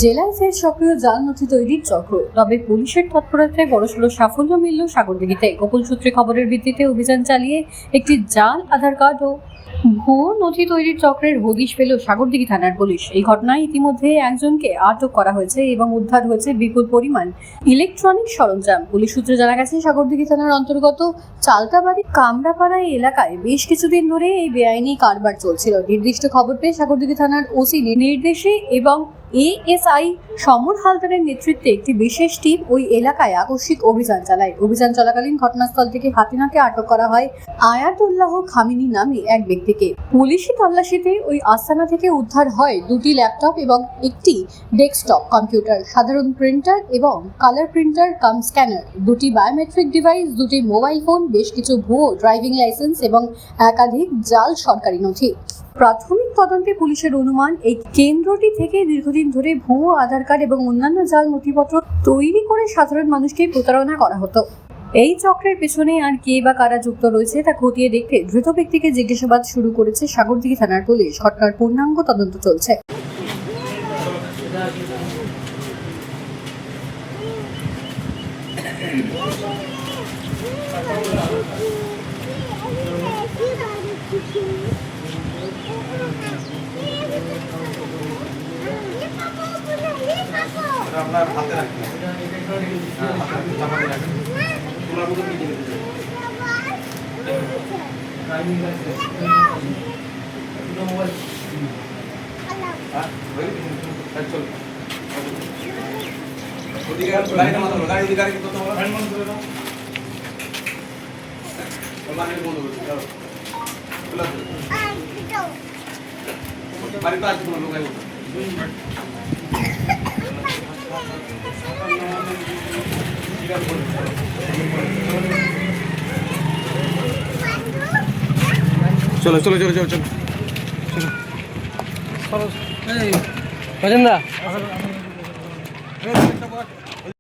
জেলায় ফের সক্রিয় জাল নথি তৈরির চক্র। তবে পুলিশের তৎপরতায় বড়সড় সাফল্য মিলল সাগরদিঘিতে। গোপন সূত্রে খবরের ভিত্তিতে অভিযান চালিয়ে একটি জাল আধার কার্ড ও ভুয়ো নথি তৈরির চক্রের হদিশ পেল সাগরদিঘি থানার পুলিশ। এই ঘটনায় ইতিমধ্যে একজনকে আটক করা হয়েছে এবং উদ্ধার হয়েছে বিপুল পরিমাণ ইলেকট্রনিক সরঞ্জাম। পুলিশ সূত্রে জানা গেছে, সাগরদিঘি থানার অন্তর্গত চালতাবাড়ি কামরাপাড়া এলাকায় বেশ কিছুদিন ধরে এই বেআইনি কারবার চলছিল। নির্দিষ্ট খবর পেয়ে সাগরদিঘি থানার ওসি নির্দেশে এবং এএসআই সমর হালদারের নেতৃত্বে একটি বিশেষ টিম ওই এলাকায় আকস্মিক অভিযান চালায়। অভিযান চলাকালীন ঘটনাস্থল থেকে হাতে নাতে আটক করা হয় আয়াতুল্লাহ খামিনি নামে এক ব্যক্তিকে। পুলিশি তল্লাশিতে ওই আস্তানা থেকে উদ্ধার হয় দুটি ল্যাপটপ এবং একটি ডেস্কটপ কম্পিউটার, সাধারণ প্রিন্টার এবং কালার প্রিন্টার কাম স্ক্যানার, দুটি বায়োমেট্রিক ডিভাইস, দুটি মোবাইল ফোন, বেশ কিছু ভুয়ো ড্রাইভিং লাইসেন্স এবং একাধিক জাল সরকারি নথি। প্রাথমিক তদন্তে পুলিশের অনুমান, এই কেন্দ্রটি থেকে দীর্ঘদিন ধরে ভুয়ো আধার কার্ড এবং অন্যান্য জাল নথিপত্র তৈরি করে সাধারণ মানুষকে প্রতারণা করা হতো। এই চক্রের পেছনে আর কে বা কারা যুক্ত রয়েছে তা খতিয়ে দেখতে ধৃত ব্যক্তিকে জিজ্ঞাসাবাদ শুরু করেছে সাগরদিঘি থানার পুলিশ। ঘটনার পূর্ণাঙ্গ তদন্ত চলছে। আপনার হাতে রাখবেন, হাতে চাপাতে রাখবেন, তোলার মতো নিচে রেখে দেবেন। গাড়িটা মাথা গাড়ি গাড়ি করতে হবে, বন্ধ করতে বাড়িতে আছে কোনো লোক চলো চলো চলো চলো চলো চলো।